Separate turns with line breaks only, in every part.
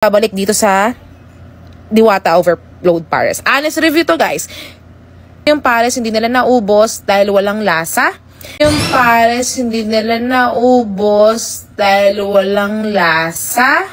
Babalik dito sa Diwata Overload Pares. Honest review to, guys. Yung pares hindi nila naubos dahil walang lasa. Yung pares hindi nila naubos dahil walang lasa.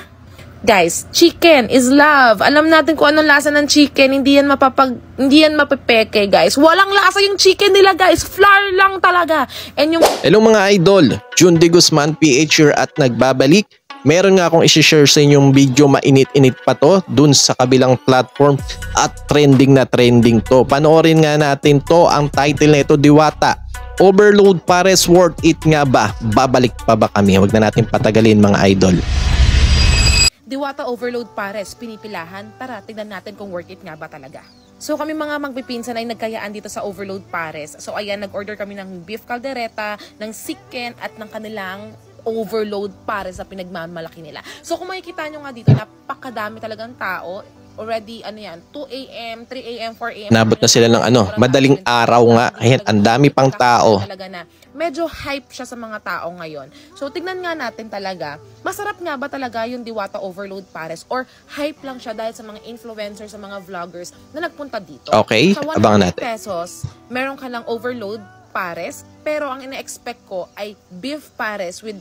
Guys, chicken is love. Alam natin kung anong lasa ng chicken. Hindi yan mapepeke, guys. Walang lasa yung chicken nila, guys. Flour lang talaga. And yung...
Hello mga idol, Jun D. Guzman PH here at nagbabalik. Meron nga akong isi-share sa inyong video, mainit-init pa to dun sa kabilang platform at trending na trending to. Panoorin nga natin to, ang title nito Diwata Overload Pares, worth it nga ba? Babalik pa ba kami? Huwag na natin patagalin mga idol.
Diwata Overload Pares, pinipilahan. Tara, tignan natin kung worth it nga ba talaga. So kami mga magpipinsan ay nagkayaan dito sa Overload Pares. So ayan, nag-order kami ng beef caldereta, ng chicken at ng kanilang overload pares sa pinagmamalaki nila. So kung makikita nyo nga dito, napakadami talagang tao. Already, 2 a.m., 3 a.m., 4 a.m.
Nabot na sila ng madaling araw nga. Ayan, ang dami pang tao.
Talaga na, medyo hype siya sa mga tao ngayon. So tignan nga natin talaga, masarap nga ba talaga yung Diwata Overload Pares or hype lang siya dahil sa mga influencers, sa mga vloggers na nagpunta dito.
Okay, abangan natin.
Pesos, meron ka lang overload pares, pero ang ina-expect ko ay beef pares with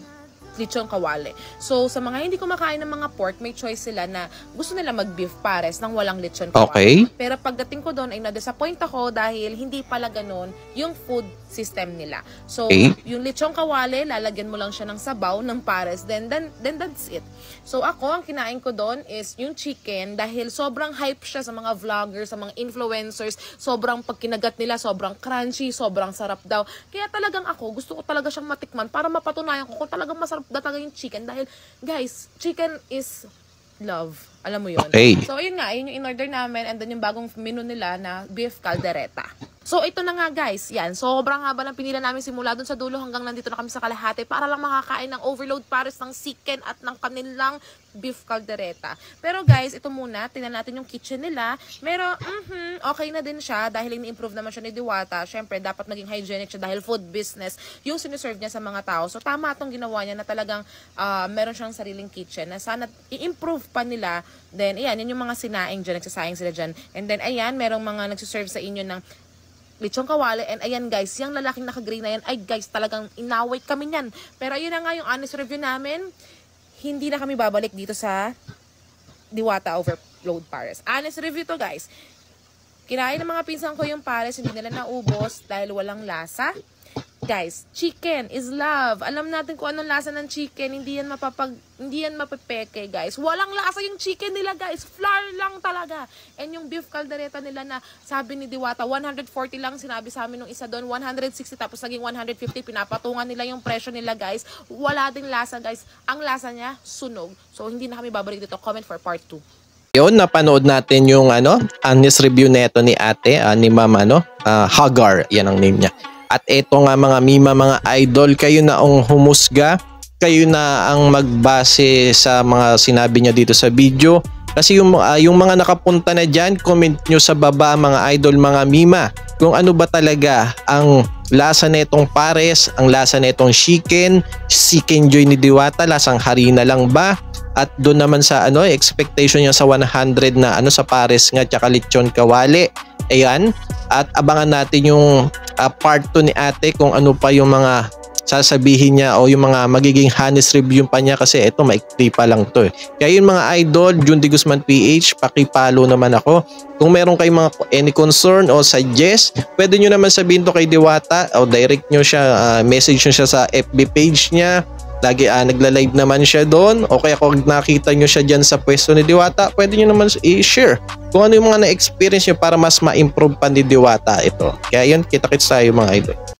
lechon kawale. So, sa mga hindi kumakain ng mga pork, may choice sila na gusto nila mag-beef pares nang walang lechon kawale.
Okay.
Pero pagdating ko doon ay na-disappoint ako dahil hindi pala ganun yung food system nila. So, yung lechon kawale, lalagyan mo lang siya ng sabaw, ng pares, then that's it. So, ako, ang kinain ko doon is yung chicken dahil sobrang hype siya sa mga vloggers, sa mga influencers, sobrang pagkinagat nila, sobrang crunchy, sobrang sarap daw. Kaya talagang ako, gusto ko talaga siyang matikman para mapatunayan ko kung talagang masarap talaga yung chicken dahil guys, chicken is love. Alam mo yun.
Okay.
So ayun nga, yun yung in-order namin and then yung bagong menu nila na beef caldereta. So ito na nga guys, yan. Sobrang haba ng pinila namin simula dun sa dulo hanggang nandito na kami sa kalahati para lang makakain ng overload pares ng chicken at ng kanilang beef caldereta. Pero guys, ito muna, tingnan natin yung kitchen nila. Meron, okay na din siya dahil ini-improve naman siya ni Diwata. Syempre, dapat maging hygienic siya dahil food business yung siniserve niya sa mga tao. So tama itong ginawa niya na talagang meron siyang sariling kitchen na sana i-improve pa nila. Then, ayan, yun yung mga sinaing dyan, nagsasayang sila dyan. And then, ayan, merong mga nagsiserve sa inyo ng lechon kawale. And ayan guys, yung lalaking naka-green na yan, ay guys, talagang inaway kami yan. Pero ayun na nga yung honest review namin. Hindi na kami babalik dito sa Diwata Overload Pares. Honest review to guys. Kinain ng mga pinsan ko yung pares, hindi nila naubos dahil walang lasa. Guys, chicken is love. Alam natin kung anong lasa ng chicken. Hindi yan mapepeke, guys. Walang lasa yung chicken nila, guys. Flour lang talaga. And yung beef caldereta nila na sabi ni Diwata, 140 lang sinabi sa amin nung isa doon, 160 tapos naging 150. Pinapatungan nila yung presyo nila, guys. Wala ding lasa, guys. Ang lasa niya, sunog. So, hindi na kami babalik dito. Comment for part 2.
Yun, napanood natin yung honest review neto ni ate, ni ma'am Hagar, yan ang name niya. At eto nga mga mima, mga idol, kayo na ang humusga, kayo na ang magbase sa mga sinabi niya dito sa video. Kasi yung mga nakapunta na dyan, comment nyo sa baba mga idol, mga mima, kung ano ba talaga ang lasa netong pares, ang lasa netong chicken joy ni Diwata, lasang harina lang ba? At doon naman sa expectation niya sa 100 na sa pares nga tsaka lechon kawali. Ayan, at abangan natin yung part 2 ni ate kung ano pa yung mga sasabihin niya o yung mga magiging honest review pa niya kasi ito maikli pa lang to. Kaya yun mga idol, Jun D. Guzman PH, pakipalo naman ako. Kung meron kayong mga any concern o suggest, pwede nyo naman sabihin to kay Diwata o direct nyo siya, message nyo siya sa FB page niya. Lagi nagla-live naman siya doon. O kaya kung nakita nyo siya dyan sa pwesto ni Diwata, pwede nyo naman i-share kung ano yung mga na-experience nyo para mas ma-improve pa ni Diwata ito. Kaya yun, kita-kits tayo mga idol.